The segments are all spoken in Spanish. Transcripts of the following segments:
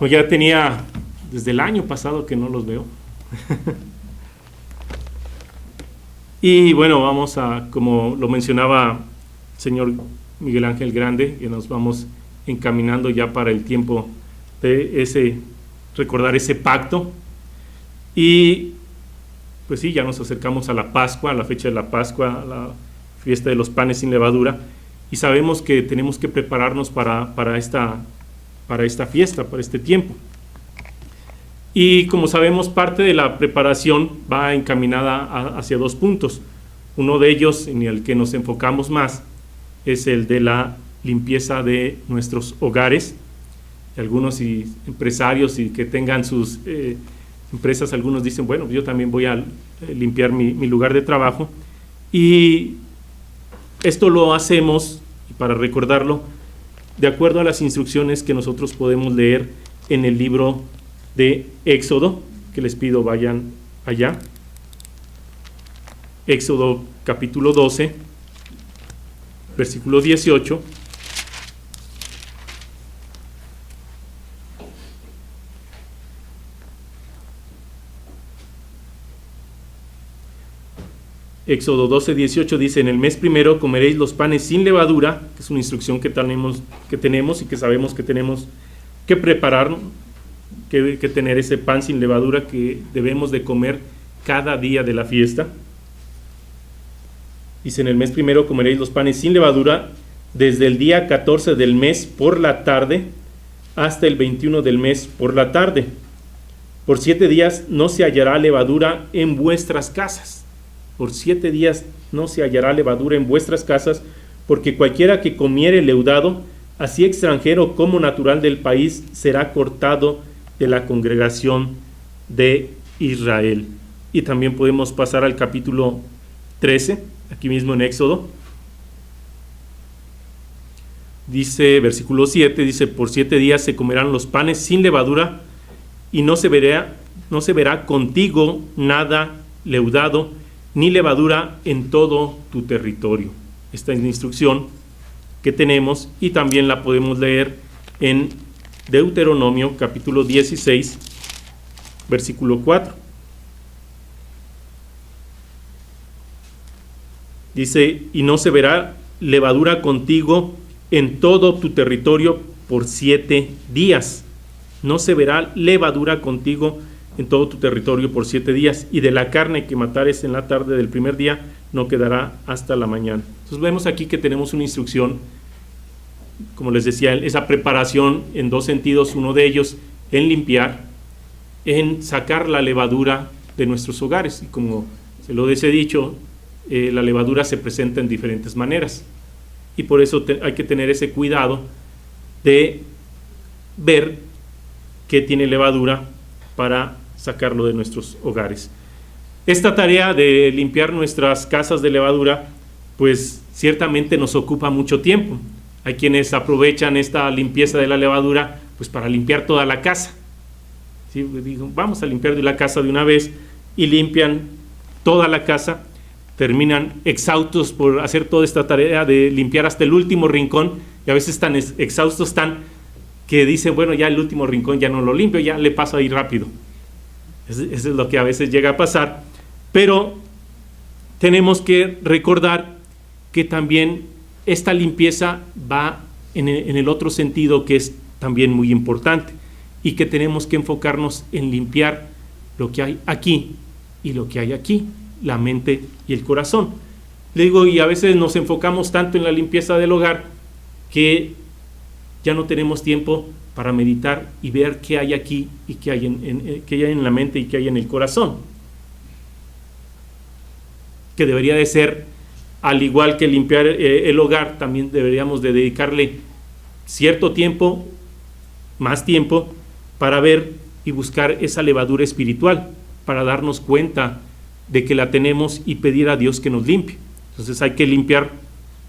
O ya tenía desde el año pasado que no los veo. Y bueno, vamos a, como lo mencionaba el señor Miguel Ángel Grande, que nos vamos encaminando ya para el tiempo de recordar ese pacto. Y pues sí, ya nos acercamos a la Pascua, a la fecha de la Pascua, a la fiesta de los panes sin levadura, y sabemos que tenemos que prepararnos para esta fiesta, para este tiempo. Y como sabemos, parte de la preparación va encaminada hacia dos puntos. Uno de ellos, en el que nos enfocamos más, es el de la limpieza de nuestros hogares. Algunos empresarios y que tengan sus empresas, algunos dicen, bueno, yo también voy a limpiar mi lugar de trabajo. Y esto lo hacemos, y para recordarlo, de acuerdo a las instrucciones que nosotros podemos leer en el libro de Éxodo, que les pido vayan allá. Éxodo capítulo 12, versículo 18. Éxodo 12, 18 dice: en el mes primero comeréis los panes sin levadura, que es una instrucción que tenemos y que sabemos que tenemos que preparar, que tener ese pan sin levadura que debemos de comer cada día de la fiesta. Dice: en el mes primero comeréis los panes sin levadura desde el día 14 del mes por la tarde hasta el 21 del mes por la tarde. Por 7 días no se hallará levadura en vuestras casas. Por 7 días no se hallará levadura en vuestras casas, porque cualquiera que comiere leudado, así extranjero como natural del país, será cortado de la congregación de Israel. Y también podemos pasar al capítulo 13, aquí mismo en Éxodo. Dice, versículo 7, dice: por 7 días se comerán los panes sin levadura, y no se verá contigo nada leudado, ni levadura en todo tu territorio. Esta es la instrucción que tenemos, y también la podemos leer en Deuteronomio capítulo 16, versículo 4. Dice: y no se verá levadura contigo en todo tu territorio por 7 días. No se verá levadura contigo en todo tu territorio por 7 días, y de la carne que matares en la tarde del primer día no quedará hasta la mañana. Entonces vemos aquí que tenemos una instrucción, como les decía, esa preparación en dos sentidos: uno de ellos en limpiar, en sacar la levadura de nuestros hogares. Y como se lo he dicho, la levadura se presenta en diferentes maneras, y por eso hay que tener ese cuidado de ver qué tiene levadura para sacarlo de nuestros hogares. Esta tarea de limpiar nuestras casas de levadura, pues ciertamente nos ocupa mucho tiempo. Hay quienes aprovechan esta limpieza de la levadura pues para limpiar toda la casa. ¿Sí? Digo, vamos a limpiar de la casa de una vez, y limpian toda la casa, terminan exhaustos por hacer toda esta tarea de limpiar hasta el último rincón, y a veces tan exhaustos están que dicen, bueno, ya el último rincón ya no lo limpio, ya le paso ahí rápido. Eso es lo que a veces llega a pasar, pero tenemos que recordar que también esta limpieza va en el otro sentido, que es también muy importante, y que tenemos que enfocarnos en limpiar lo que hay aquí y lo que hay aquí, la mente y el corazón. Le digo, y a veces nos enfocamos tanto en la limpieza del hogar que ya no tenemos tiempo para meditar y ver qué hay aquí y qué hay qué hay en la mente y qué hay en el corazón. Que debería de ser, al igual que limpiar el hogar, también deberíamos de dedicarle cierto tiempo, más tiempo, para ver y buscar esa levadura espiritual, para darnos cuenta de que la tenemos y pedir a Dios que nos limpie. Entonces hay que limpiar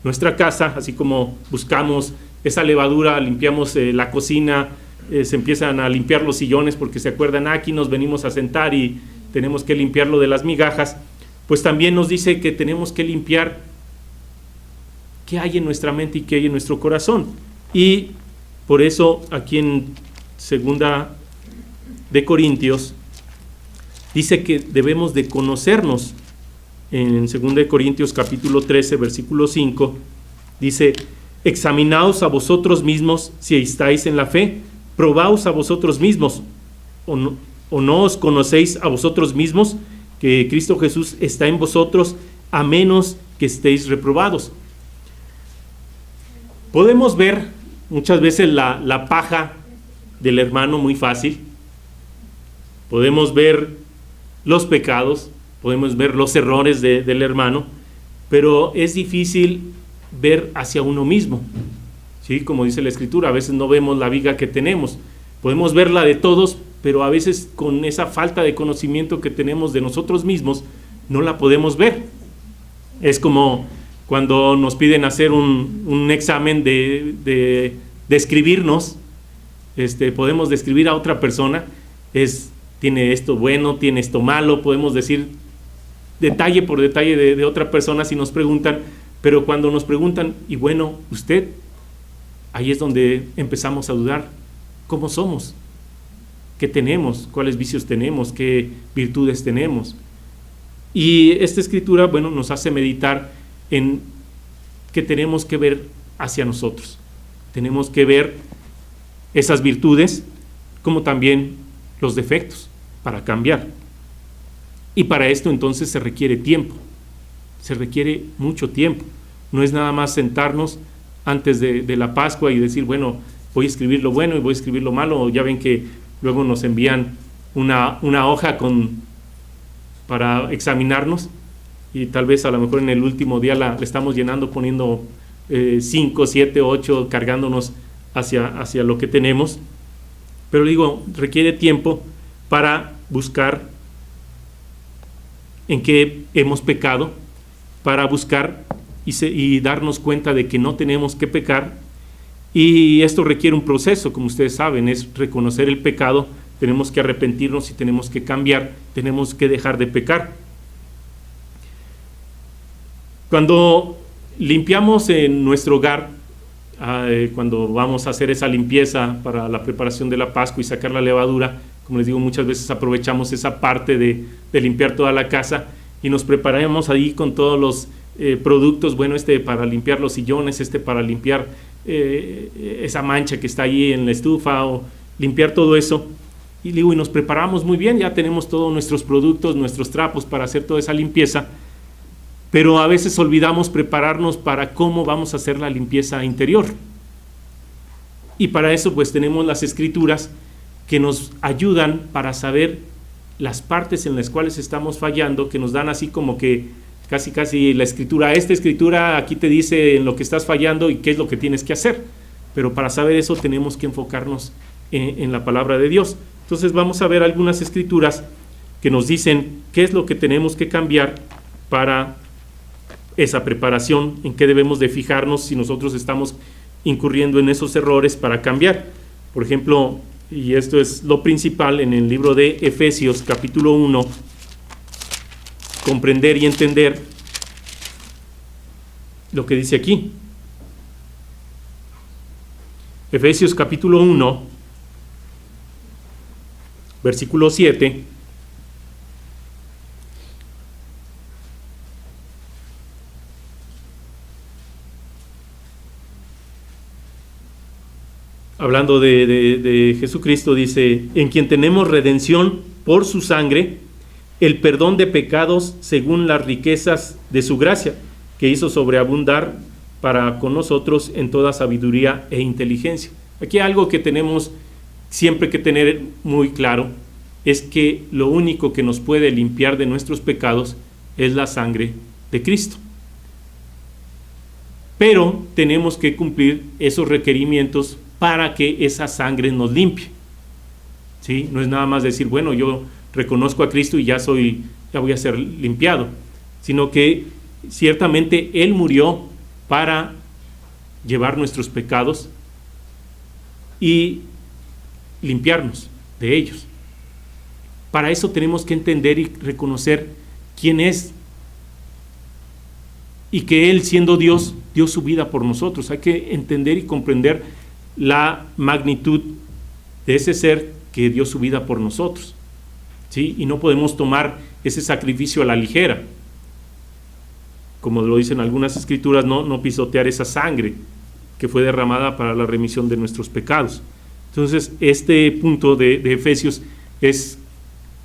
nuestra casa, así como buscamos esa levadura, limpiamos la cocina, se empiezan a limpiar los sillones porque se acuerdan, aquí nos venimos a sentar y tenemos que limpiarlo de las migajas. Pues también nos dice que tenemos que limpiar qué hay en nuestra mente y qué hay en nuestro corazón. Y por eso aquí en segunda de Corintios, dice que debemos de conocernos. En 2 de Corintios capítulo 13, versículo 5, dice: examinaos a vosotros mismos si estáis en la fe, probaos a vosotros mismos, o no os conocéis a vosotros mismos que Cristo Jesús está en vosotros, a menos que estéis reprobados. Podemos ver muchas veces la paja del hermano muy fácil. Podemos ver los pecados, podemos ver los errores del hermano, pero es difícil ver hacia uno mismo. ¿Sí? Como dice la Escritura, a veces no vemos la viga que tenemos. Podemos ver la de todos, pero a veces con esa falta de conocimiento que tenemos de nosotros mismos, no la podemos ver. Es como cuando nos piden hacer un examen de describirnos. Podemos describir a otra persona, tiene esto bueno, tiene esto malo, podemos decir detalle por detalle de otra persona si nos preguntan, pero cuando nos preguntan, y bueno, usted, ahí es donde empezamos a dudar. ¿Cómo somos? ¿Qué tenemos? ¿Cuáles vicios tenemos? ¿Qué virtudes tenemos? Y esta escritura, bueno, nos hace meditar en que tenemos que ver hacia nosotros. Tenemos que ver esas virtudes como también los defectos para cambiar. Y para esto entonces se requiere tiempo, se requiere mucho tiempo. No es nada más sentarnos antes de la Pascua y decir, bueno, voy a escribir lo bueno y voy a escribir lo malo. Ya ven que luego nos envían una hoja para examinarnos, y tal vez a lo mejor en el último día le estamos llenando, poniendo 5, 7, 8, cargándonos hacia lo que tenemos. Pero digo, requiere tiempo para buscar en qué hemos pecado, para buscar y darnos cuenta de que no tenemos que pecar. Y esto requiere un proceso, como ustedes saben, es reconocer el pecado, tenemos que arrepentirnos y tenemos que cambiar, tenemos que dejar de pecar. Cuando limpiamos en nuestro hogar, cuando vamos a hacer esa limpieza para la preparación de la Pascua y sacar la levadura, como les digo, muchas veces aprovechamos esa parte de limpiar toda la casa y nos preparamos ahí con todos los productos, bueno, para limpiar los sillones, para limpiar esa mancha que está ahí en la estufa, o limpiar todo eso. Y digo, y nos preparamos muy bien, ya tenemos todos nuestros productos, nuestros trapos para hacer toda esa limpieza, pero a veces olvidamos prepararnos para cómo vamos a hacer la limpieza interior. Y para eso pues tenemos las escrituras que nos ayudan para saber las partes en las cuales estamos fallando, que nos dan así como que casi la escritura, esta escritura aquí te dice en lo que estás fallando y qué es lo que tienes que hacer. Pero para saber eso tenemos que enfocarnos en la palabra de Dios. Entonces vamos a ver algunas escrituras que nos dicen qué es lo que tenemos que cambiar para esa preparación, en qué debemos de fijarnos si nosotros estamos incurriendo en esos errores para cambiar. Por ejemplo, y esto es lo principal en el libro de Efesios capítulo 1, comprender y entender lo que dice aquí. Efesios capítulo 1, versículo 7. Hablando de Jesucristo, dice: en quien tenemos redención por su sangre, el perdón de pecados según las riquezas de su gracia, que hizo sobreabundar para con nosotros en toda sabiduría e inteligencia. Aquí algo que tenemos siempre que tener muy claro es que lo único que nos puede limpiar de nuestros pecados es la sangre de Cristo. Pero tenemos que cumplir esos requerimientos para que esa sangre nos limpie. ¿Sí? No es nada más decir, bueno, yo reconozco a Cristo y ya voy a ser limpiado, sino que ciertamente Él murió para llevar nuestros pecados y limpiarnos de ellos. Para eso tenemos que entender y reconocer quién es, y que Él, siendo Dios, dio su vida por nosotros. Hay que entender y comprender la magnitud de ese ser que dio su vida por nosotros, ¿sí? Y no podemos tomar ese sacrificio a la ligera. Como lo dicen algunas escrituras, no pisotear esa sangre que fue derramada para la remisión de nuestros pecados. Entonces, este punto de Efesios es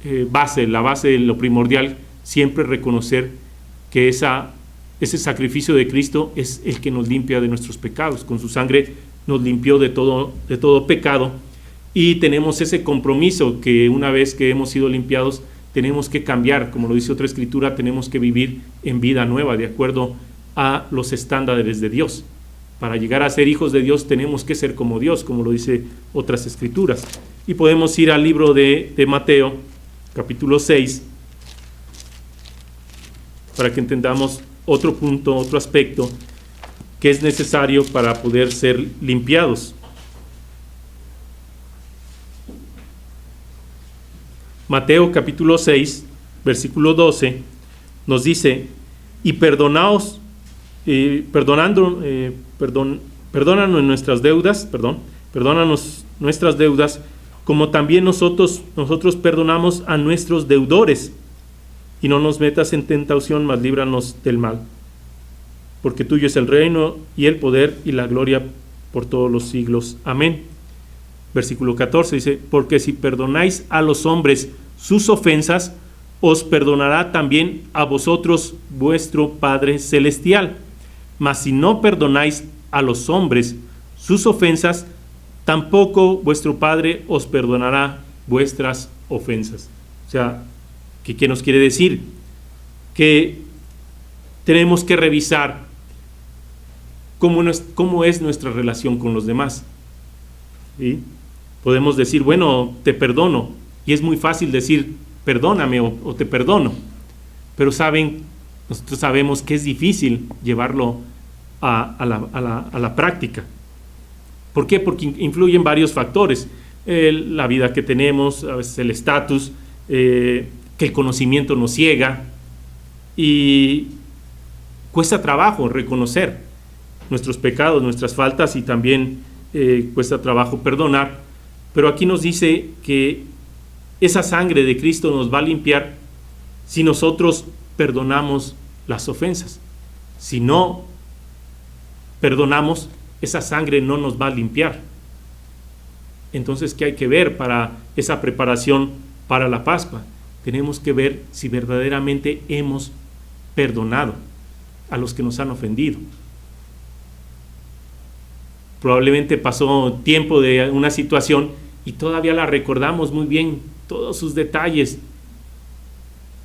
la base, lo primordial, siempre reconocer que ese sacrificio de Cristo es el que nos limpia de nuestros pecados. Con su sangre nos limpió de todo pecado, y tenemos ese compromiso que una vez que hemos sido limpiados, tenemos que cambiar. Como lo dice otra escritura, tenemos que vivir en vida nueva, de acuerdo a los estándares de Dios. Para llegar a ser hijos de Dios tenemos que ser como Dios, como lo dice otras escrituras. Y podemos ir al libro de Mateo, capítulo 6, para que entendamos otro punto, otro aspecto que es necesario para poder ser limpiados. Mateo capítulo 6, versículo 12, nos dice: y perdónanos nuestras deudas, perdónanos nuestras deudas, como también nosotros perdonamos a nuestros deudores, y no nos metas en tentación, mas líbranos del mal. Porque tuyo es el reino, y el poder, y la gloria por todos los siglos. Amén. Versículo 14 dice: porque si perdonáis a los hombres sus ofensas, os perdonará también a vosotros vuestro Padre Celestial. Mas si no perdonáis a los hombres sus ofensas, tampoco vuestro Padre os perdonará vuestras ofensas. O sea, ¿qué nos quiere decir? Que tenemos que revisar cómo es nuestra relación con los demás. ¿Sí? Podemos decir, bueno, te perdono, y es muy fácil decir, perdóname o te perdono, pero nosotros sabemos que es difícil llevarlo a la práctica. ¿Por qué? Porque influyen varios factores, la vida que tenemos, a veces el estatus, que el conocimiento nos ciega, y cuesta trabajo reconocer nuestros pecados, nuestras faltas, y también cuesta trabajo perdonar. Pero aquí nos dice que esa sangre de Cristo nos va a limpiar si nosotros perdonamos las ofensas. Si no perdonamos, esa sangre no nos va a limpiar. Entonces, ¿qué hay que ver para esa preparación para la Pascua? Tenemos que ver si verdaderamente hemos perdonado a los que nos han ofendido. Probablemente pasó tiempo de una situación y todavía la recordamos muy bien, todos sus detalles.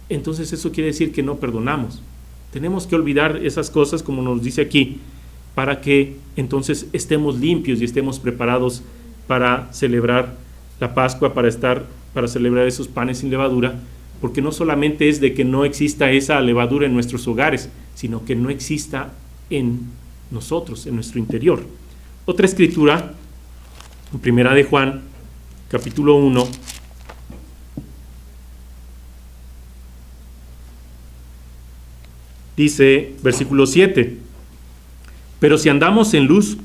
Entonces eso quiere decir que no perdonamos. Tenemos que olvidar esas cosas, como nos dice aquí, para que entonces estemos limpios y estemos preparados para celebrar la Pascua, para celebrar esos panes sin levadura, porque no solamente es de que no exista esa levadura en nuestros hogares, sino que no exista en nosotros, en nuestro interior. Otra escritura, en Primera de Juan, capítulo 1, dice, versículo 7, pero si andamos en luz,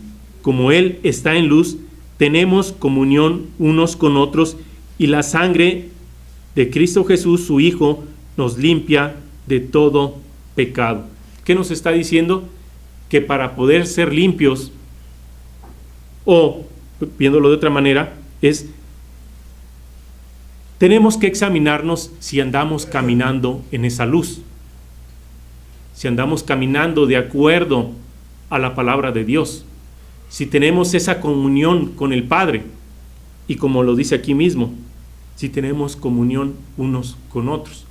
como Él está en luz, tenemos comunión unos con otros, y la sangre de Cristo Jesús, su Hijo, nos limpia de todo pecado. ¿Qué nos está diciendo? Que para poder ser limpios, o viéndolo de otra manera, tenemos que examinarnos si andamos caminando en esa luz, si andamos caminando de acuerdo a la palabra de Dios, si tenemos esa comunión con el Padre, y como lo dice aquí mismo, si tenemos comunión unos con otros.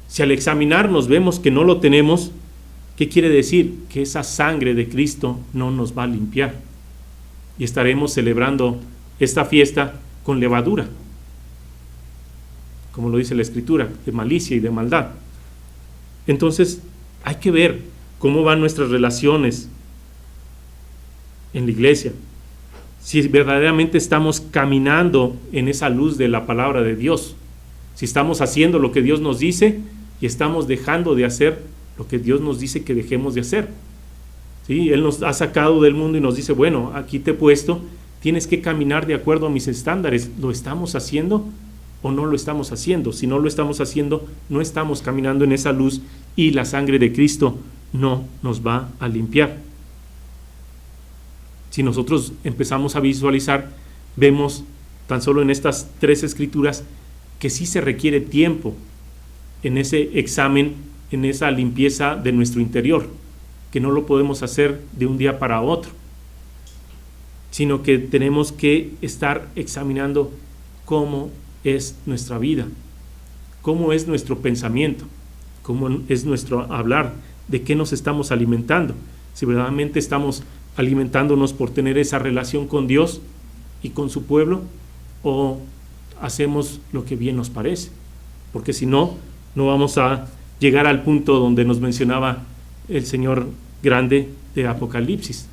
Si al examinarnos vemos que no lo tenemos, ¿qué quiere decir? Que esa sangre de Cristo no nos va a limpiar, y estaremos celebrando esta fiesta con levadura, como lo dice la Escritura, de malicia y de maldad. Entonces hay que ver cómo van nuestras relaciones en la iglesia, si verdaderamente estamos caminando en esa luz de la palabra de Dios, si estamos haciendo lo que Dios nos dice y estamos dejando de hacer lo que Dios nos dice que dejemos de hacer. ¿Sí? Él nos ha sacado del mundo y nos dice, bueno, aquí te he puesto tienes que caminar de acuerdo a mis estándares. ¿Lo estamos haciendo o no lo estamos haciendo? Si no lo estamos haciendo, no estamos caminando en esa luz y la sangre de Cristo no nos va a limpiar. Si nosotros empezamos a visualizar, vemos tan solo en estas 3 escrituras que sí se requiere tiempo en ese examen, en esa limpieza de nuestro interior, que no lo podemos hacer de un día para otro, sino que tenemos que estar examinando cómo es nuestra vida, cómo es nuestro pensamiento, cómo es nuestro hablar, de qué nos estamos alimentando, si verdaderamente estamos alimentándonos por tener esa relación con Dios y con su pueblo, o hacemos lo que bien nos parece, porque si no, no vamos a llegar al punto donde nos mencionaba el Señor grande de Apocalipsis.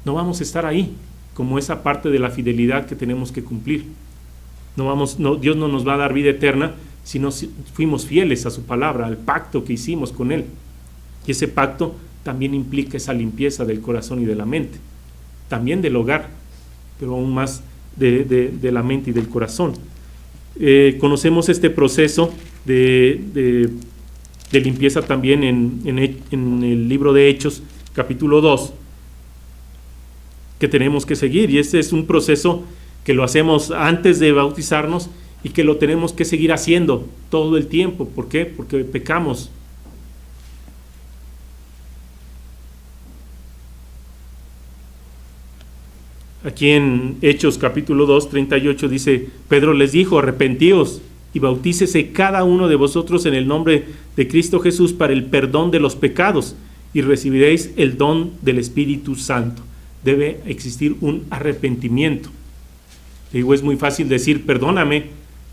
No vamos a estar ahí, como esa parte de la fidelidad que tenemos que cumplir. Dios no nos va a dar vida eterna si no fuimos fieles a su palabra, al pacto que hicimos con Él. Y ese pacto también implica esa limpieza del corazón y de la mente, también del hogar, pero aún más de la mente y del corazón. Conocemos este proceso de limpieza también en el libro de Hechos, capítulo 2, que tenemos que seguir, y este es un proceso que lo hacemos antes de bautizarnos y que lo tenemos que seguir haciendo todo el tiempo. ¿Por qué? Porque pecamos. Aquí en Hechos capítulo 2, 38 dice, Pedro les dijo, arrepentíos y bautícese cada uno de vosotros en el nombre de Cristo Jesús para el perdón de los pecados y recibiréis el don del Espíritu Santo. Debe existir un arrepentimiento. Digo, es muy fácil decir perdóname,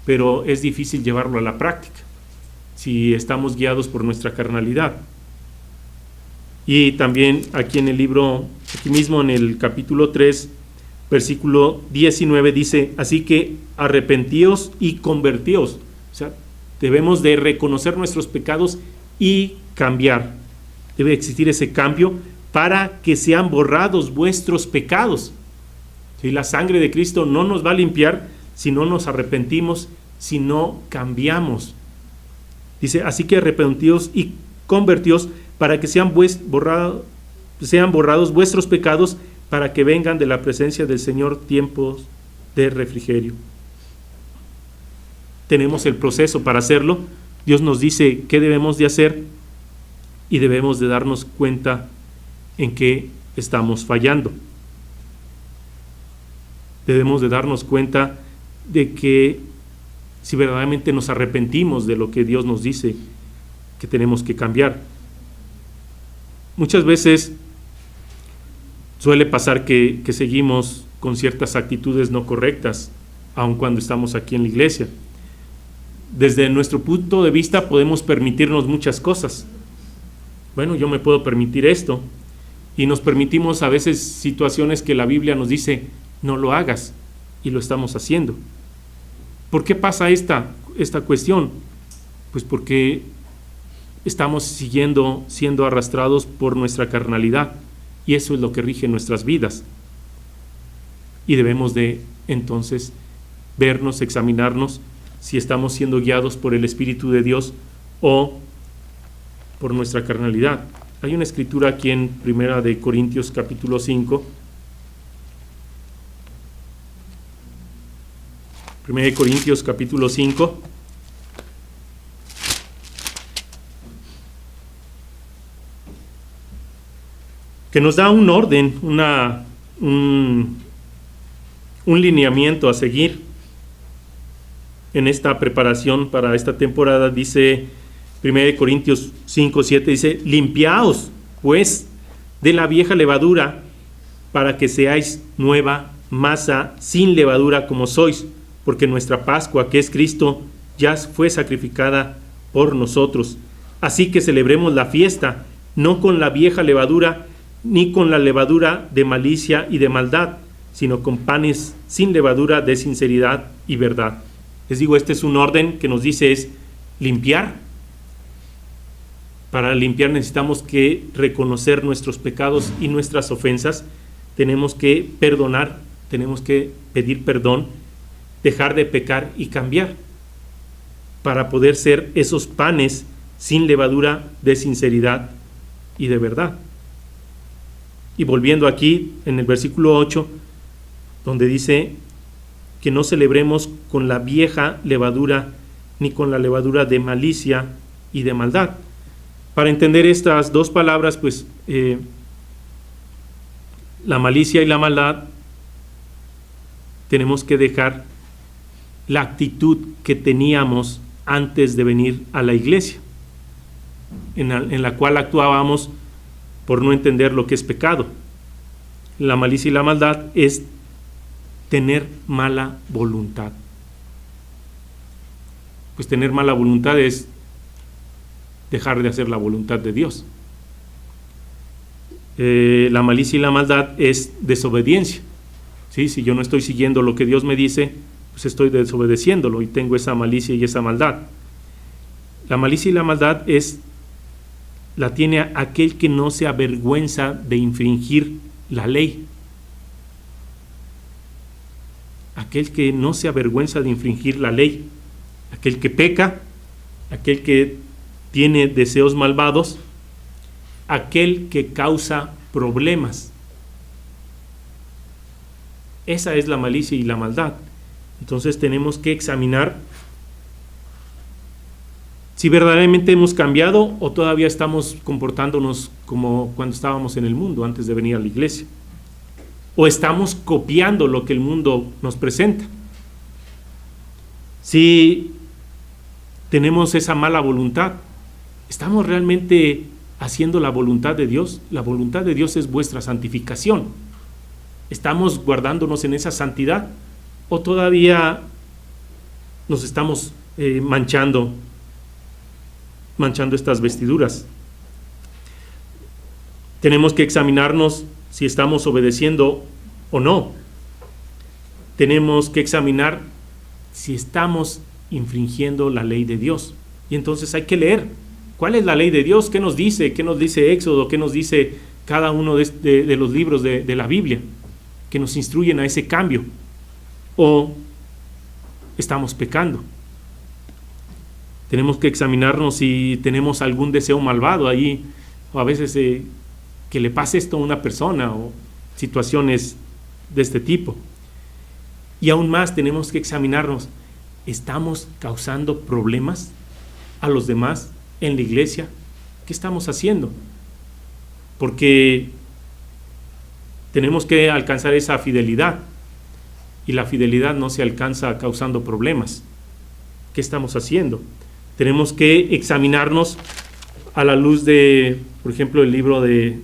pero es difícil llevarlo a la práctica si estamos guiados por nuestra carnalidad. Y también aquí en el libro, aquí mismo en el capítulo 3, versículo 19 dice, así que arrepentíos y convertíos. O sea, debemos de reconocer nuestros pecados y cambiar. Debe existir ese cambio para que sean borrados vuestros pecados. ¿Sí? La sangre de Cristo no nos va a limpiar si no nos arrepentimos, si no cambiamos. Dice, así que arrepentíos y convertíos para que sean borrados vuestros pecados, para que vengan de la presencia del Señor tiempos de refrigerio. Tenemos el proceso para hacerlo. Dios nos dice qué debemos de hacer y debemos de darnos cuenta en qué estamos fallando. Debemos de darnos cuenta de que si verdaderamente nos arrepentimos de lo que Dios nos dice que tenemos que cambiar. Muchas veces suele pasar que seguimos con ciertas actitudes no correctas, aun cuando estamos aquí en la iglesia. Desde nuestro punto de vista podemos permitirnos muchas cosas. Bueno, yo me puedo permitir esto, y nos permitimos a veces situaciones que la Biblia nos dice, no lo hagas, y lo estamos haciendo. ¿Por qué pasa esta cuestión? Pues porque estamos siendo arrastrados por nuestra carnalidad, y eso es lo que rige nuestras vidas. Y debemos de, entonces, vernos, examinarnos, si estamos siendo guiados por el Espíritu de Dios o por nuestra carnalidad. Hay una escritura aquí en 1 Corintios capítulo 5. 1 Corintios capítulo 5. Que nos da un orden, un lineamiento a seguir en esta preparación para esta temporada. Dice 1 Corintios 5, 7, dice, limpiaos pues de la vieja levadura para que seáis nueva masa sin levadura como sois, porque nuestra Pascua, que es Cristo, ya fue sacrificada por nosotros. Así que celebremos la fiesta, no con la vieja levadura, ni con la levadura de malicia y de maldad, sino con panes sin levadura de sinceridad y verdad. Les digo, este es un orden que nos dice es limpiar. Para limpiar necesitamos que reconocer nuestros pecados y nuestras ofensas. Tenemos que perdonar tenemos que pedir perdón, dejar de pecar y cambiar, para poder ser esos panes sin levadura de sinceridad y de verdad. Y volviendo aquí en el versículo 8, donde dice que no celebremos con la vieja levadura, ni con la levadura de malicia y de maldad. Para entender estas dos palabras, pues la malicia y la maldad, tenemos que dejar la actitud que teníamos antes de venir a la iglesia, en la cual actuábamos por no entender lo que es pecado. La malicia y la maldad es tener mala voluntad. Pues tener mala voluntad es dejar de hacer la voluntad de Dios. La malicia y la maldad es desobediencia. ¿Sí? Si yo no estoy siguiendo lo que Dios me dice, pues estoy desobedeciéndolo y tengo esa malicia y esa maldad. La malicia y la maldad la tiene aquel que no se avergüenza de infringir la ley. Aquel que no se avergüenza de infringir la ley. Aquel que peca, aquel que tiene deseos malvados, aquel que causa problemas. Esa es la malicia y la maldad. Entonces tenemos que examinar si verdaderamente hemos cambiado o todavía estamos comportándonos como cuando estábamos en el mundo antes de venir a la iglesia. O estamos copiando lo que el mundo nos presenta. Si tenemos esa mala voluntad, ¿estamos realmente haciendo la voluntad de Dios? La voluntad de Dios es vuestra santificación. ¿Estamos guardándonos en esa santidad? ¿O todavía nos estamos manchando estas vestiduras? Tenemos que examinarnos si estamos obedeciendo o no. Tenemos que examinar si estamos infringiendo la ley de Dios. Y entonces hay que leer. ¿Cuál es la ley de Dios? ¿Qué nos dice? ¿Qué nos dice Éxodo? ¿Qué nos dice cada uno de los libros de la Biblia? Que nos instruyen a ese cambio. ¿O estamos pecando? Tenemos que examinarnos si tenemos algún deseo malvado ahí, o a veces que le pase esto a una persona, o situaciones de este tipo. Y aún más tenemos que examinarnos, ¿estamos causando problemas a los demás en la iglesia? ¿Qué estamos haciendo? Porque tenemos que alcanzar esa fidelidad, y la fidelidad no se alcanza causando problemas. ¿Qué estamos haciendo? Tenemos que examinarnos a la luz de, por ejemplo, el libro en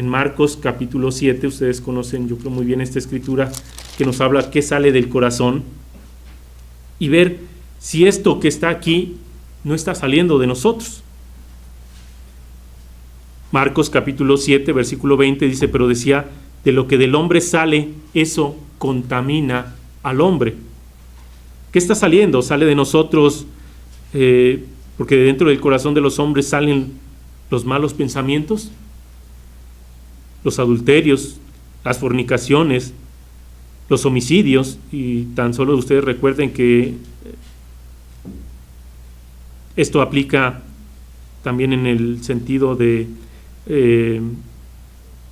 Marcos capítulo 7, ustedes conocen, yo creo, muy bien esta escritura que nos habla qué sale del corazón, y ver si esto que está aquí no está saliendo de nosotros. Marcos capítulo 7, versículo 20 dice, pero decía, de lo que del hombre sale, eso contamina al hombre. ¿Qué está saliendo? Sale de nosotros, porque de dentro del corazón de los hombres salen los malos pensamientos, los adulterios, las fornicaciones, los homicidios, y tan solo ustedes recuerden que esto aplica también en el sentido de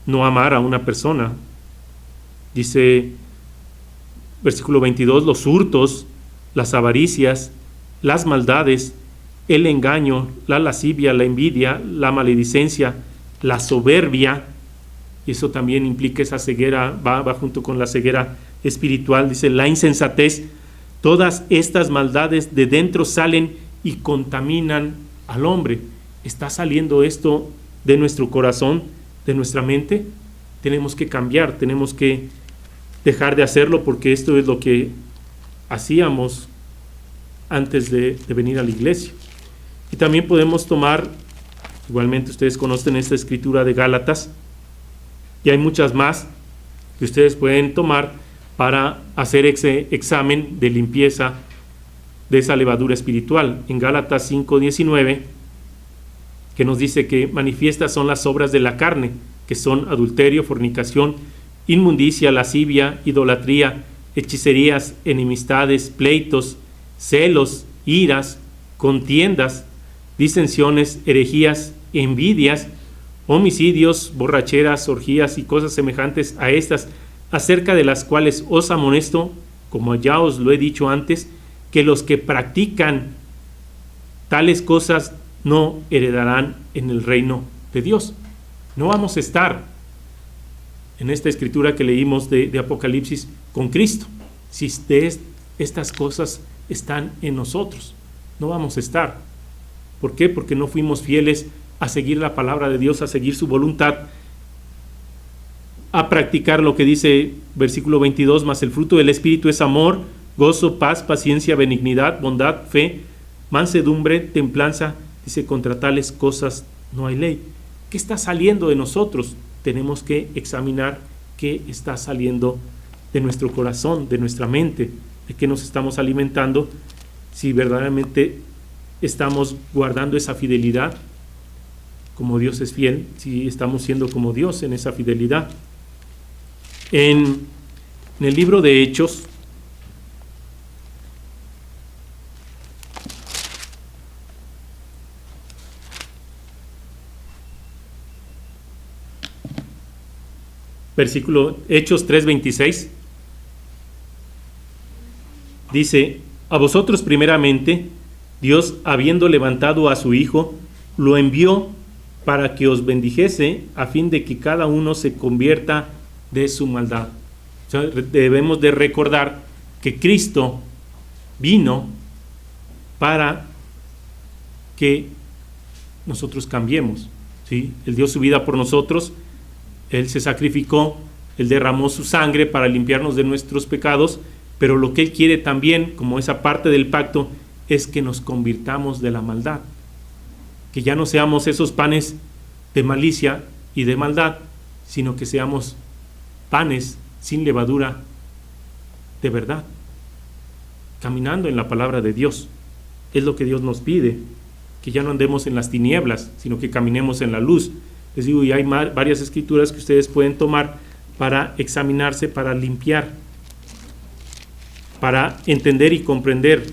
no amar a una persona. Dice versículo 22, los hurtos, las avaricias, las maldades, el engaño, la lascivia, la envidia, la maledicencia, la soberbia, y eso también implica esa ceguera, va junto con la ceguera espiritual. Dice la insensatez, todas estas maldades de dentro salen y contaminan al hombre. ¿Está saliendo esto de nuestro corazón, de nuestra mente? Tenemos que cambiar, tenemos que dejar de hacerlo, porque esto es lo que hacíamos antes de venir a la iglesia. Y también podemos tomar, igualmente ustedes conocen esta escritura de Gálatas, y hay muchas más que ustedes pueden tomar para hacer ese examen de limpieza de esa levadura espiritual. En Gálatas 5:19, que nos dice que manifiestas son las obras de la carne, que son adulterio, fornicación, inmundicia, lascivia, idolatría, hechicerías, enemistades, pleitos, celos, iras, contiendas, disensiones, herejías, envidias, homicidios, borracheras, orgías y cosas semejantes a estas, acerca de las cuales os amonesto, como ya os lo he dicho antes, que los que practican tales cosas no heredarán en el reino de Dios. No vamos a estar en esta escritura que leímos de Apocalipsis con Cristo si estas cosas están en nosotros. No vamos a estar. ¿Por qué? Porque no fuimos fieles a seguir la palabra de Dios, a seguir su voluntad, a practicar lo que dice versículo 22, mas el fruto del Espíritu es amor, gozo, paz, paciencia, benignidad, bondad, fe, mansedumbre, templanza. Dice, contra tales cosas no hay ley. ¿Qué está saliendo de nosotros? Tenemos que examinar qué está saliendo de nuestro corazón, de nuestra mente, de qué nos estamos alimentando, si verdaderamente estamos guardando esa fidelidad como Dios es fiel, si estamos siendo como Dios en esa fidelidad. En el libro de Hechos, versículo Hechos 3:26, dice, a vosotros primeramente, Dios, habiendo levantado a su Hijo, lo envió para que os bendijese, a fin de que cada uno se convierta de su maldad. O sea, debemos de recordar que Cristo vino para que nosotros cambiemos, ¿sí? Él dio su vida por nosotros, Él se sacrificó, Él derramó su sangre para limpiarnos de nuestros pecados, pero lo que Él quiere también, como esa parte del pacto, es que nos convirtamos de la maldad, que ya no seamos esos panes de malicia y de maldad, sino que seamos panes sin levadura de verdad, caminando en la palabra de Dios. Es lo que Dios nos pide, que ya no andemos en las tinieblas, sino que caminemos en la luz. Les digo, y hay varias escrituras que ustedes pueden tomar para examinarse, para limpiar, para entender y comprender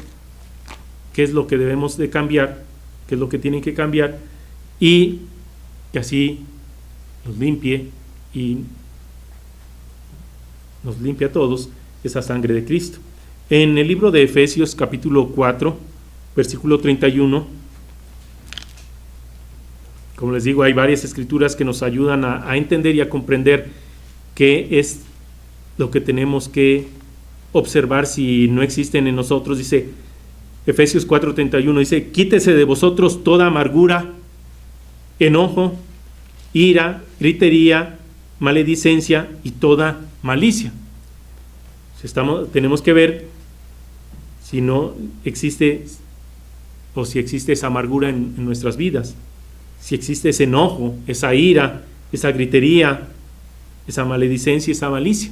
qué es lo que debemos de cambiar, qué es lo que tienen que cambiar, y que así nos limpie y nos limpie a todos esa sangre de Cristo. En el libro de Efesios capítulo 4, versículo 31, como les digo, hay varias escrituras que nos ayudan a entender y a comprender qué es lo que tenemos que observar si no existen en nosotros. Dice Efesios 4:31, dice, quítese de vosotros toda amargura, enojo, ira, gritería, maledicencia y toda malicia. Tenemos que ver si no existe o si existe esa amargura en nuestras vidas, si existe ese enojo, esa ira, esa gritería, esa maledicencia, esa malicia.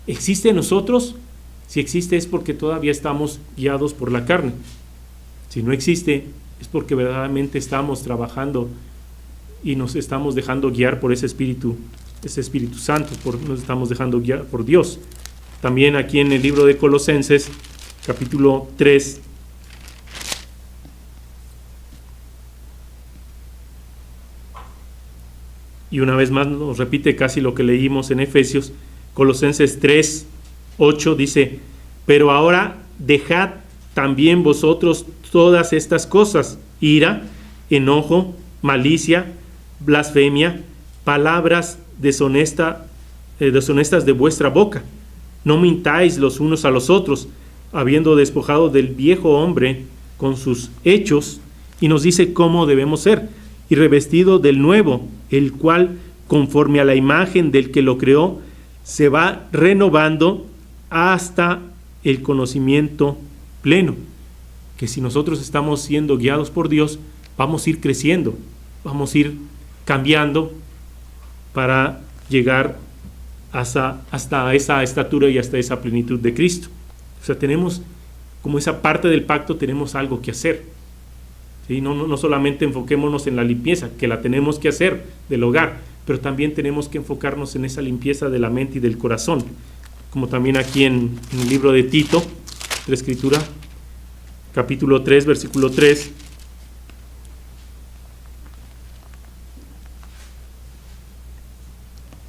¿Existe en nosotros? Si existe es porque todavía estamos guiados por la carne. Si no existe es porque verdaderamente estamos trabajando y nos estamos dejando guiar por ese Espíritu Santo, nos estamos dejando guiar por Dios. También aquí en el libro de Colosenses, capítulo 3, y una vez más nos repite casi lo que leímos en Efesios, Colosenses 3:8 dice, pero ahora dejad también vosotros todas estas cosas, ira, enojo, malicia, blasfemia, palabras deshonestas de vuestra boca. No mintáis los unos a los otros, habiendo despojado del viejo hombre con sus hechos, y nos dice cómo debemos ser, y revestido del nuevo, el cual, conforme a la imagen del que lo creó, se va renovando hasta el conocimiento pleno. Que si nosotros estamos siendo guiados por Dios, vamos a ir creciendo, vamos a ir cambiando para llegar hasta esa estatura y hasta esa plenitud de Cristo. O sea, tenemos, como esa parte del pacto, tenemos algo que hacer. ¿Sí? No solamente enfoquémonos en la limpieza, que la tenemos que hacer del hogar, pero también tenemos que enfocarnos en esa limpieza de la mente y del corazón, como también aquí en el libro de Tito, de la Escritura, capítulo 3, versículo 3,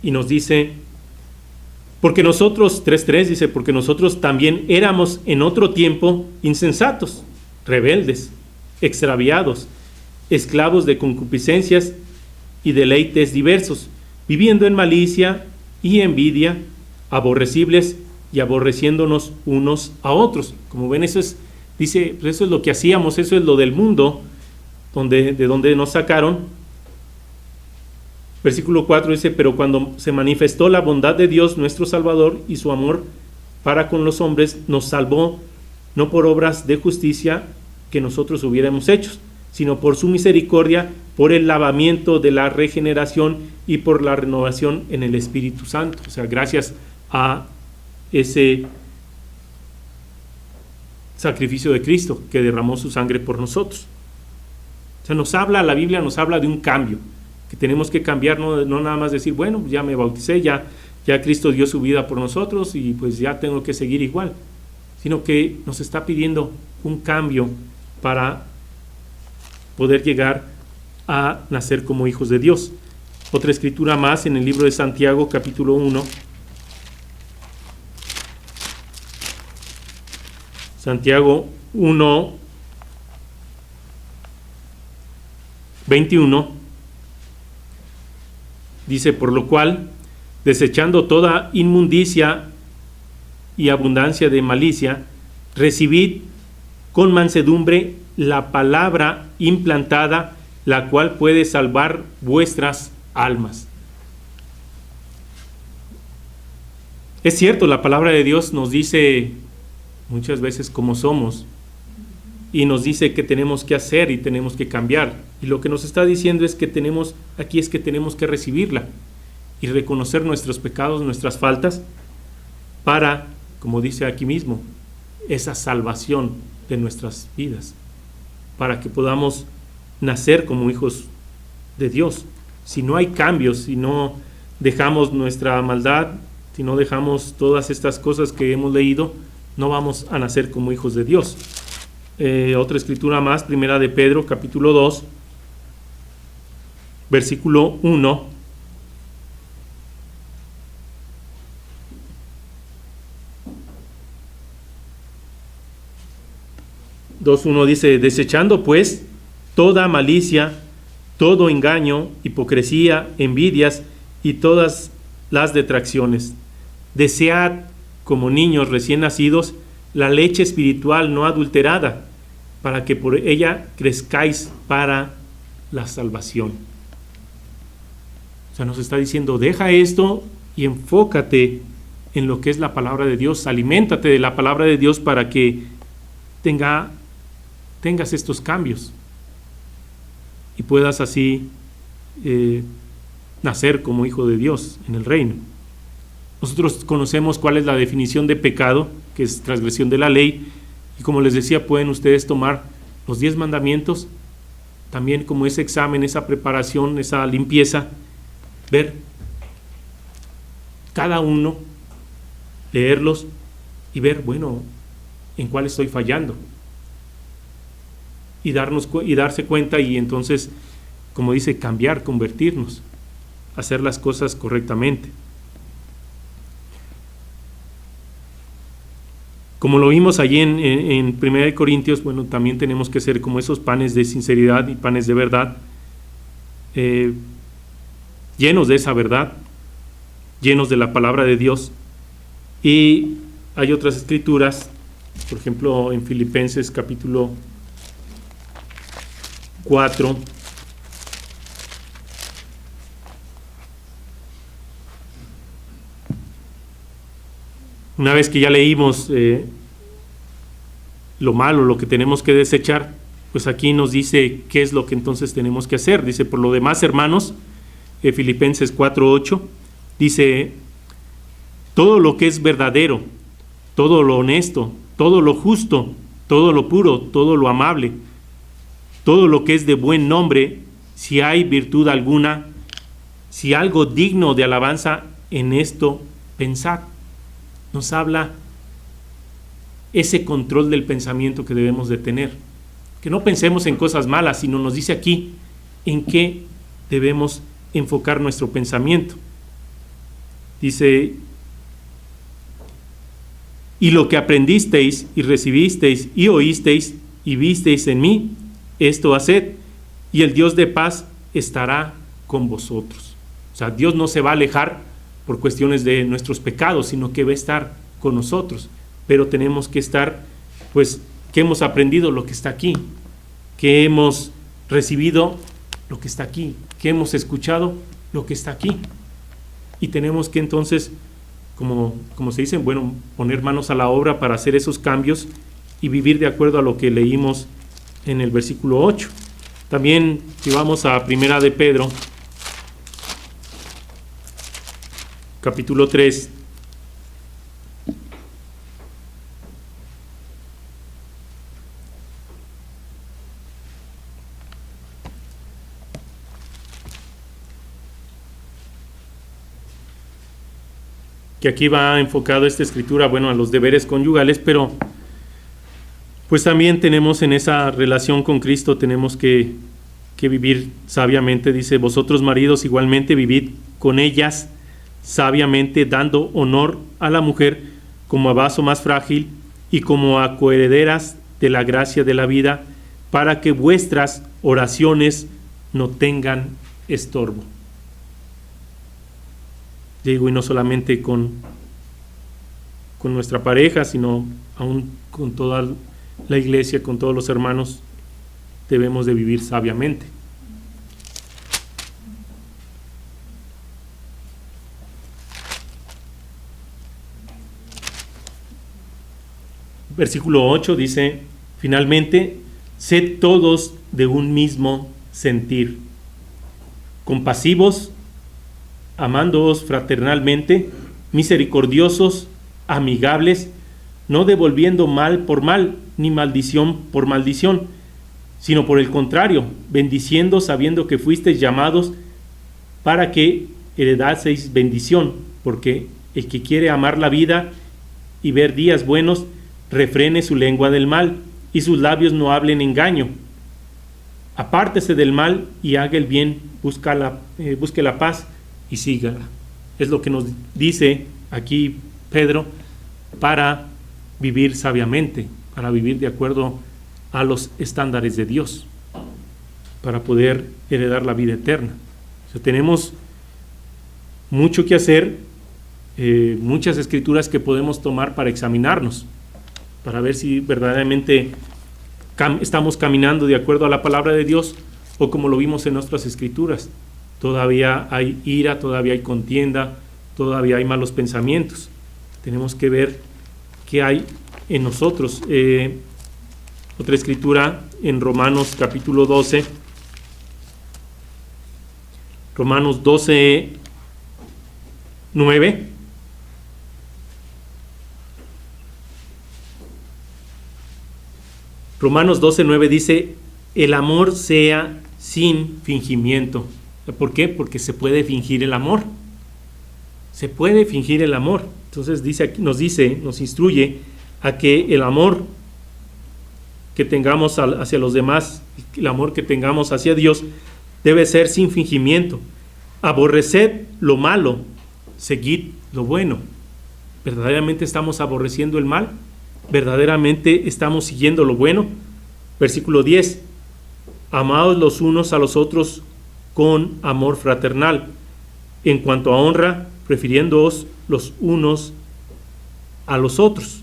y nos dice, porque nosotros, 3:3 dice, porque nosotros también éramos en otro tiempo insensatos, rebeldes, extraviados, esclavos de concupiscencias y deleites diversos, viviendo en malicia y envidia, aborrecibles y aborreciéndonos unos a otros. Como ven, eso es, dice, pues eso es lo que hacíamos, eso es lo del mundo, de donde nos sacaron. Versículo 4 dice, pero cuando se manifestó la bondad de Dios nuestro Salvador y su amor para con los hombres, nos salvó no por obras de justicia que nosotros hubiéramos hecho, sino por su misericordia, por el lavamiento de la regeneración y por la renovación en el Espíritu Santo. O sea, gracias a ese sacrificio de Cristo que derramó su sangre por nosotros. O sea, la Biblia nos habla de un cambio, que tenemos que cambiar, no nada más decir, bueno, ya me bauticé, ya Cristo dio su vida por nosotros y pues ya tengo que seguir igual, sino que nos está pidiendo un cambio para poder llegar a nacer como hijos de Dios. Otra escritura más en el libro de Santiago, capítulo 1. Santiago 1, 21. Dice, por lo cual, desechando toda inmundicia y abundancia de malicia, recibid con mansedumbre la palabra implantada, la cual puede salvar vuestras almas. Es cierto, la palabra de Dios nos dice muchas veces cómo somos, y nos dice qué tenemos que hacer y tenemos que cambiar. Y lo que nos está diciendo es que tenemos que recibirla y reconocer nuestros pecados, nuestras faltas, para, como dice aquí mismo, esa salvación de nuestras vidas, para que podamos nacer como hijos de Dios. Si no hay cambios, si no dejamos nuestra maldad, si no dejamos todas estas cosas que hemos leído, no vamos a nacer como hijos de Dios. Otra escritura más, primera de Pedro, capítulo 2, versículo 1. Dice, desechando pues toda malicia, todo engaño, hipocresía, envidias y todas las detracciones. Desead como niños recién nacidos la leche espiritual no adulterada, para que por ella crezcáis para la salvación. O sea, nos está diciendo, deja esto y enfócate en lo que es la palabra de Dios, aliméntate de la palabra de Dios para que tengas estos cambios y puedas así nacer como hijo de Dios en el reino. Nosotros conocemos cuál es la definición de pecado, que es transgresión de la ley, y como les decía, pueden ustedes tomar los 10 mandamientos, también como ese examen, esa preparación, esa limpieza, ver cada uno, leerlos y ver, bueno, en cuál estoy fallando, y darse cuenta, y entonces, como dice, cambiar, convertirnos, hacer las cosas correctamente. Como lo vimos allí en 1 Corintios, bueno, también tenemos que ser como esos panes de sinceridad y panes de verdad, llenos de esa verdad, llenos de la palabra de Dios. Y hay otras escrituras, por ejemplo, en Filipenses capítulo 4, una vez que ya leímos lo malo, lo que tenemos que desechar, pues aquí nos dice qué es lo que entonces tenemos que hacer. Dice, por lo demás, hermanos, Filipenses 4:8, dice, todo lo que es verdadero, todo lo honesto, todo lo justo, todo lo puro, todo lo amable, todo lo que es de buen nombre, si hay virtud alguna, si algo digno de alabanza en esto pensad. Nos habla ese control del pensamiento que debemos de tener. Que no pensemos en cosas malas, sino nos dice aquí en qué debemos enfocar nuestro pensamiento. Dice: y lo que aprendisteis y recibisteis y oísteis y visteis en mí, esto haced, y el Dios de paz estará con vosotros. O sea, Dios no se va a alejar por cuestiones de nuestros pecados, sino que va a estar con nosotros. Pero tenemos que estar, pues, que hemos aprendido lo que está aquí, que hemos recibido lo que está aquí, que hemos escuchado lo que está aquí. Y tenemos que entonces, como se dice, bueno, poner manos a la obra para hacer esos cambios y vivir de acuerdo a lo que leímos en el versículo 8. También, si vamos a Primera de Pedro, capítulo 3, que aquí va enfocado esta escritura, bueno, a los deberes conyugales, pero pues también tenemos en esa relación con Cristo, tenemos que vivir sabiamente. Dice: vosotros maridos igualmente vivid con ellas sabiamente, dando honor a la mujer como a vaso más frágil y como a coherederas de la gracia de la vida, para que vuestras oraciones no tengan estorbo. Digo, y no solamente con nuestra pareja, sino aún con toda la iglesia, con todos los hermanos, debemos de vivir sabiamente. Versículo 8 dice: finalmente, sed todos de un mismo sentir, compasivos, amándoos fraternalmente, misericordiosos, amigables, no devolviendo mal por mal, ni maldición por maldición, sino por el contrario, bendiciendo, sabiendo que fuisteis llamados para que heredaseis bendición, porque el que quiere amar la vida y ver días buenos, refrene su lengua del mal, y sus labios no hablen engaño. Apártese del mal y haga el bien, busque la paz y sígala. Es lo que nos dice aquí Pedro, para vivir sabiamente, para vivir de acuerdo a los estándares de Dios, para poder heredar la vida eterna. O sea, tenemos mucho que hacer, muchas escrituras que podemos tomar para examinarnos, para ver si verdaderamente estamos caminando de acuerdo a la palabra de Dios, o como lo vimos en nuestras escrituras. Todavía hay ira, todavía hay contienda, todavía hay malos pensamientos. Tenemos que ver qué hay en nosotros. Otra escritura en Romanos capítulo 12. Romanos 12, 9. Romanos 12, 9 dice: el amor sea sin fingimiento. ¿Por qué? Porque se puede fingir el amor. Se puede fingir el amor. Entonces nos instruye a que el amor que tengamos hacia los demás, el amor que tengamos hacia Dios, debe ser sin fingimiento. Aborreced lo malo, seguid lo bueno. ¿Verdaderamente estamos aborreciendo el mal? ¿Verdaderamente estamos siguiendo lo bueno? Versículo 10. Amaos los unos a los otros con amor fraternal, en cuanto a honra, prefiriéndoos los unos a los otros.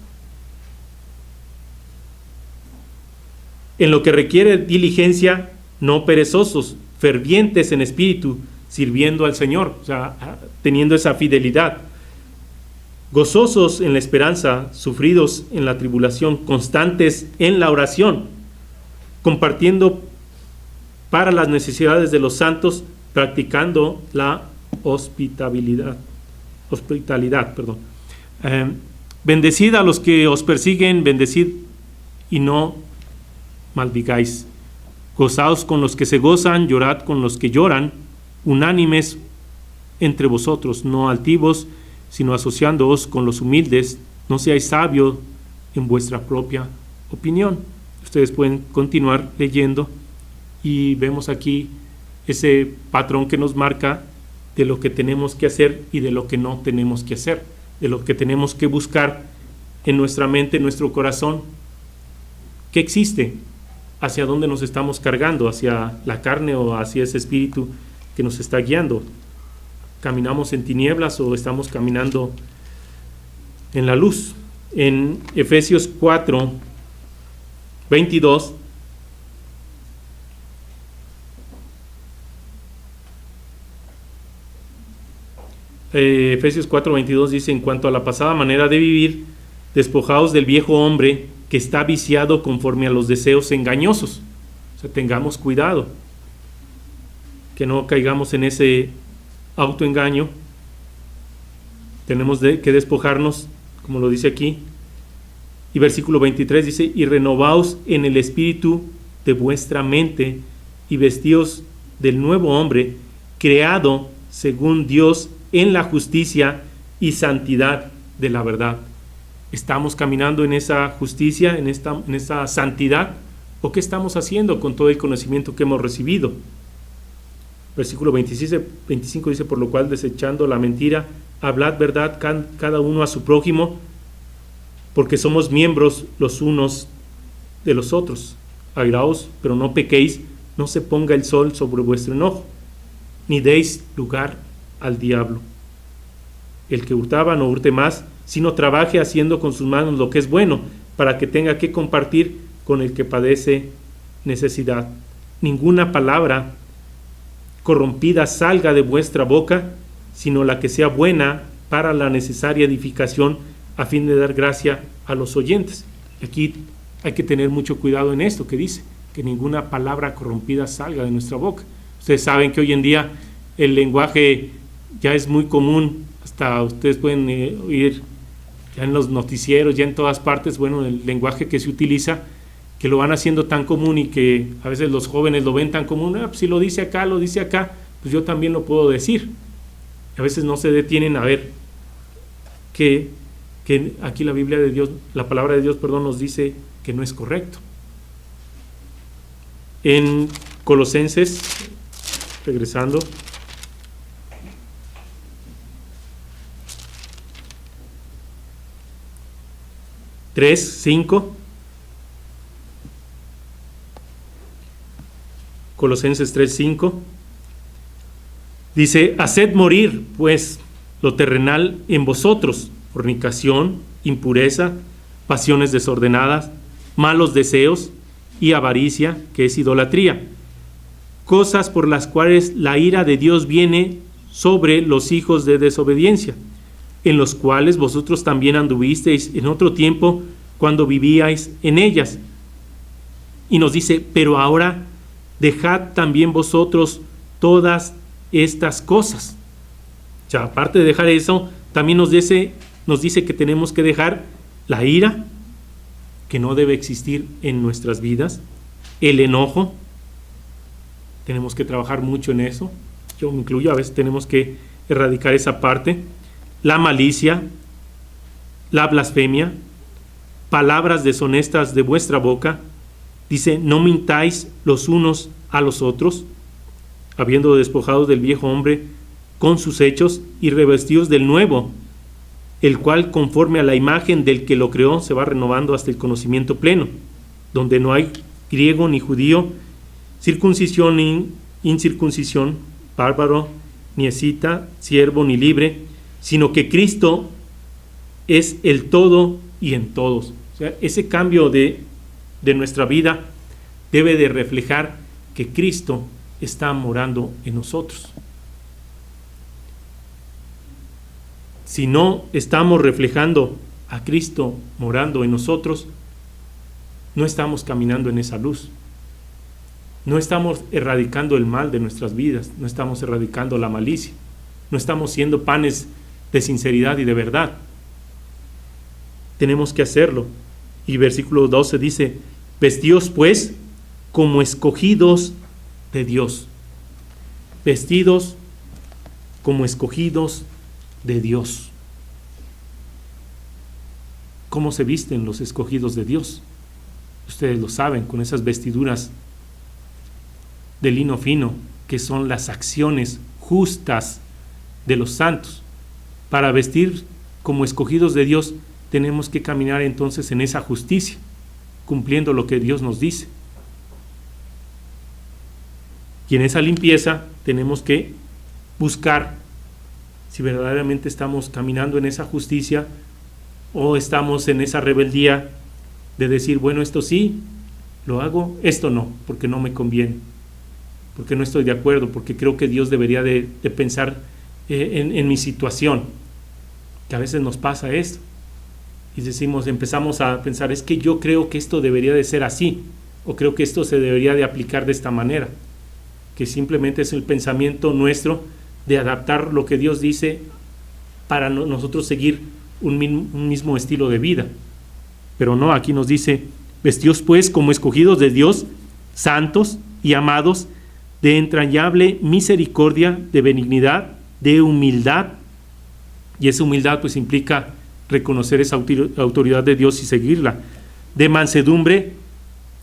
En lo que requiere diligencia, no perezosos, fervientes en espíritu, sirviendo al Señor, o sea, teniendo esa fidelidad. Gozosos en la esperanza, sufridos en la tribulación, constantes en la oración, compartiendo para las necesidades de los santos, practicando la hospitalidad. Bendecid a los que os persiguen, bendecid y no maldigáis. Gozaos con los que se gozan, llorad con los que lloran, unánimes entre vosotros, no altivos, sino asociándoos con los humildes. No seáis sabios en vuestra propia opinión. Ustedes pueden continuar leyendo y vemos aquí ese patrón que nos marca de lo que tenemos que hacer y de lo que no tenemos que hacer, de lo que tenemos que buscar en nuestra mente, en nuestro corazón. ¿Qué existe? ¿Hacia dónde nos estamos cargando? ¿Hacia la carne o hacia ese espíritu que nos está guiando? ¿Caminamos en tinieblas o estamos caminando en la luz? En Efesios 4, 22, Efesios 4:22 dice: en cuanto a la pasada manera de vivir, despojaos del viejo hombre que está viciado conforme a los deseos engañosos. O sea, tengamos cuidado, que no caigamos en ese autoengaño. Tenemos que despojarnos, como lo dice aquí. Y versículo 23 dice: y renovaos en el espíritu de vuestra mente, y vestíos del nuevo hombre, creado según Dios en la justicia y santidad de la verdad. ¿Estamos caminando en esa justicia, en esa santidad? ¿O qué estamos haciendo con todo el conocimiento que hemos recibido? Versículo 25 dice: por lo cual, desechando la mentira, hablad verdad cada uno a su prójimo, porque somos miembros los unos de los otros. Airaos, pero no pequéis, no se ponga el sol sobre vuestro enojo, ni deis lugar al diablo. El que hurtaba no hurte más, sino trabaje haciendo con sus manos lo que es bueno, para que tenga que compartir con el que padece necesidad. Ninguna palabra corrompida salga de vuestra boca, sino la que sea buena para la necesaria edificación, a fin de dar gracia a los oyentes. Aquí hay que tener mucho cuidado en esto que dice, que ninguna palabra corrompida salga de nuestra boca. Ustedes saben que hoy en día el lenguaje ya es muy común, hasta ustedes pueden oír ya en los noticieros, ya en todas partes, bueno, el lenguaje que se utiliza, que lo van haciendo tan común y que a veces los jóvenes lo ven tan común. Pues si lo dice acá, pues yo también lo puedo decir. A veces no se detienen a ver que aquí la Biblia de Dios, la palabra de Dios, nos dice que no es correcto. En Colosenses, regresando, Colosenses 3:5 dice: haced morir pues lo terrenal en vosotros, fornicación, impureza, pasiones desordenadas, malos deseos y avaricia, que es idolatría, cosas por las cuales la ira de Dios viene sobre los hijos de desobediencia, en los cuales vosotros también anduvisteis en otro tiempo cuando vivíais en ellas. Y nos dice: pero ahora dejad también vosotros todas estas cosas. O sea, aparte de dejar eso, también nos dice que tenemos que dejar la ira, que no debe existir en nuestras vidas, el enojo, tenemos que trabajar mucho en eso, yo me incluyo, a veces tenemos que erradicar esa parte, la malicia, la blasfemia, palabras deshonestas de vuestra boca. Dice: no mintáis los unos a los otros, habiendo despojado del viejo hombre con sus hechos y revestidos del nuevo, el cual conforme a la imagen del que lo creó se va renovando hasta el conocimiento pleno, donde no hay griego ni judío, circuncisión ni incircuncisión, bárbaro ni escita, siervo ni libre, sino que Cristo es el todo y en todos. O sea, ese cambio de nuestra vida debe de reflejar que Cristo está morando en nosotros. Si no estamos reflejando a Cristo morando en nosotros, no estamos caminando en esa luz. No estamos erradicando el mal de nuestras vidas, no estamos erradicando la malicia, no estamos siendo panes de sinceridad y de verdad. Tenemos que hacerlo. Y versículo 12 dice: vestíos pues como escogidos de Dios. Vestidos como escogidos de Dios. ¿Cómo se visten los escogidos de Dios? Ustedes lo saben, con esas vestiduras de lino fino, que son las acciones justas de los santos. Para vestir como escogidos de Dios, tenemos que caminar entonces en esa justicia, cumpliendo lo que Dios nos dice. Y en esa limpieza tenemos que buscar si verdaderamente estamos caminando en esa justicia o estamos en esa rebeldía de decir, bueno, esto sí, lo hago, esto no, porque no me conviene, porque no estoy de acuerdo, porque creo que Dios debería de pensar en mi situación, que a veces nos pasa esto, y empezamos a pensar, es que yo creo que esto debería de ser así, o creo que esto se debería de aplicar de esta manera, que simplemente es el pensamiento nuestro de adaptar lo que Dios dice para nosotros seguir un mismo estilo de vida. Pero no, aquí nos dice, vestidos pues como escogidos de Dios, santos y amados, de entrañable misericordia, de benignidad, de humildad. Y esa humildad pues implica reconocer esa autoridad de Dios y seguirla. De mansedumbre,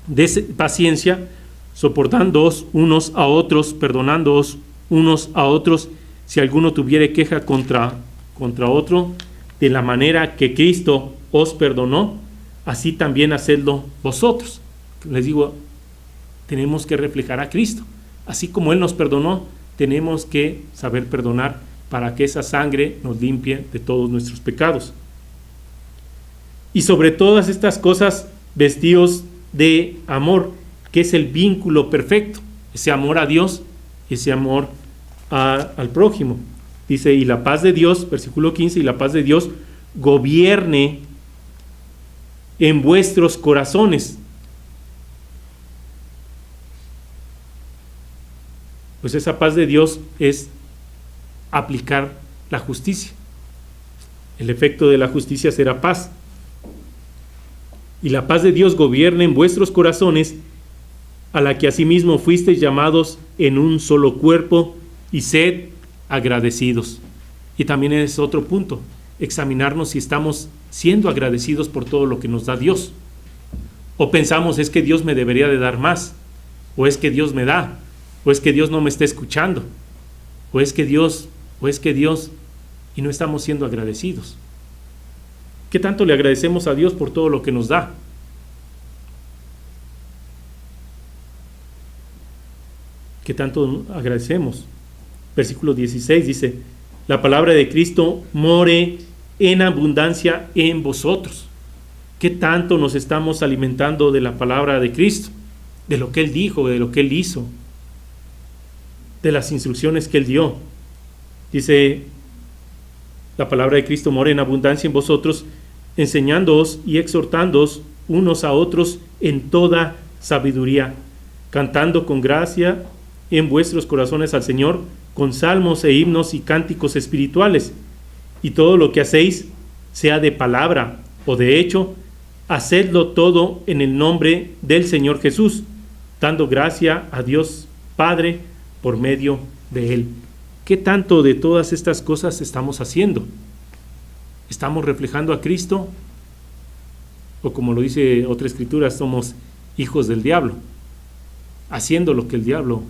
de paciencia, soportándoos unos a otros, perdonándoos unos a otros, si alguno tuviere queja contra otro, de la manera que Cristo os perdonó, así también hacedlo vosotros. Les digo, tenemos que reflejar a Cristo. Así como Él nos perdonó, tenemos que saber perdonar para que esa sangre nos limpie de todos nuestros pecados. Y sobre todas estas cosas, vestidos de amor, que es el vínculo perfecto, ese amor a Dios, ese amor al prójimo. Dice, y la paz de Dios, versículo 15, y la paz de Dios gobierne en vuestros corazones. Pues esa paz de Dios es aplicar la justicia. El efecto de la justicia será paz. Y la paz de Dios gobierne en vuestros corazones, a la que asimismo fuisteis llamados en un solo cuerpo, y sed agradecidos. Y también es otro punto, examinarnos si estamos siendo agradecidos por todo lo que nos da Dios, o pensamos es que Dios me debería de dar más, o es que Dios me da, o es que Dios no me está escuchando, o es que Dios, y no estamos siendo agradecidos. ¿Qué tanto le agradecemos a Dios por todo lo que nos da? ¿Qué tanto agradecemos? Versículo 16 dice, la palabra de Cristo more en abundancia en vosotros. ¿Qué tanto nos estamos alimentando de la palabra de Cristo? De lo que Él dijo, de lo que Él hizo, de las instrucciones que Él dio. Dice, la palabra de Cristo more en abundancia en vosotros, enseñándoos y exhortándoos unos a otros en toda sabiduría, cantando con gracia en vuestros corazones al Señor, con salmos e himnos y cánticos espirituales, y todo lo que hacéis, sea de palabra o de hecho, hacedlo todo en el nombre del Señor Jesús, dando gracia a Dios Padre por medio de Él. ¿Qué tanto de todas estas cosas estamos haciendo? ¿Estamos reflejando a Cristo? O como lo dice otra escritura, somos hijos del diablo, haciendo lo que el diablo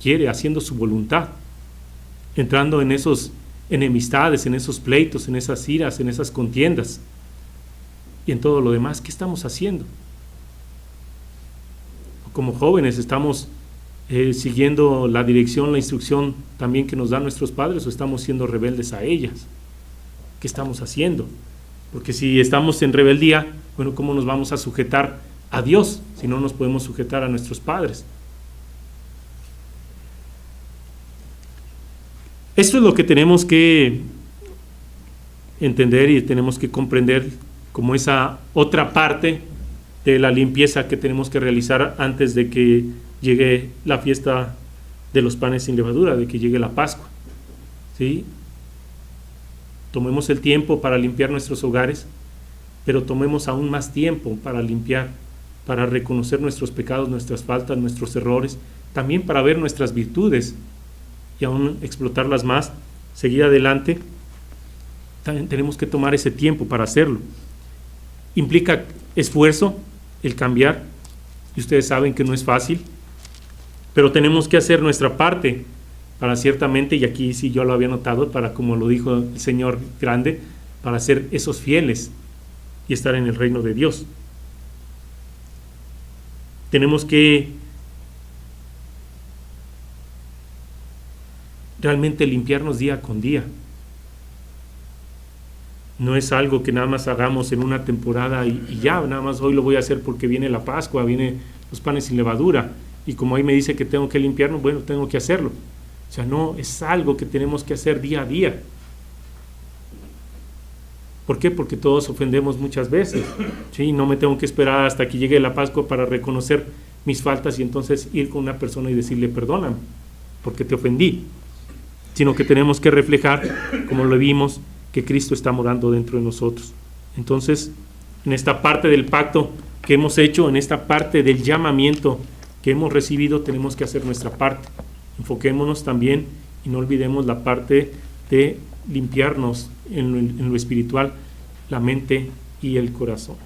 quiere, haciendo su voluntad, entrando en esos enemistades, en esos pleitos, en esas iras, en esas contiendas y en todo lo demás. ¿Qué estamos haciendo? O como jóvenes estamos siguiendo la dirección, la instrucción también que nos dan nuestros padres, o estamos siendo rebeldes a ellas. ¿Qué estamos haciendo? Porque si estamos en rebeldía, bueno, ¿cómo nos vamos a sujetar a Dios si no nos podemos sujetar a nuestros padres? Esto es lo que tenemos que entender y tenemos que comprender como esa otra parte de la limpieza que tenemos que realizar antes de que llegue la fiesta de los panes sin levadura, de que llegue la Pascua. ¿Sí? Tomemos el tiempo para limpiar nuestros hogares, pero tomemos aún más tiempo para limpiar, para reconocer nuestros pecados, nuestras faltas, nuestros errores, también para ver nuestras virtudes y aún explotarlas más seguir adelante, también tenemos que tomar ese tiempo para hacerlo. Implica esfuerzo el cambiar, y ustedes saben que no es fácil, pero tenemos que hacer nuestra parte para ciertamente, y aquí sí yo lo había notado, para, como lo dijo el Señor grande, para ser esos fieles y estar en el reino de Dios. Tenemos que realmente limpiarnos día con día. No es algo que nada más hagamos en una temporada y ya, nada más hoy lo voy a hacer porque viene la Pascua, vienen los panes sin levadura, y como ahí me dice que tengo que limpiarnos, bueno, tengo que hacerlo. O sea, no, es algo que tenemos que hacer día a día. ¿Por qué? Porque todos ofendemos muchas veces. ¿Sí? No me tengo que esperar hasta que llegue la Pascua para reconocer mis faltas y entonces ir con una persona y decirle perdóname, porque te ofendí. Sino que tenemos que reflejar, como lo vimos, que Cristo está morando dentro de nosotros. Entonces, en esta parte del pacto que hemos hecho, en esta parte del llamamiento que hemos recibido, tenemos que hacer nuestra parte. Enfoquémonos también y no olvidemos la parte de limpiarnos en lo espiritual, la mente y el corazón.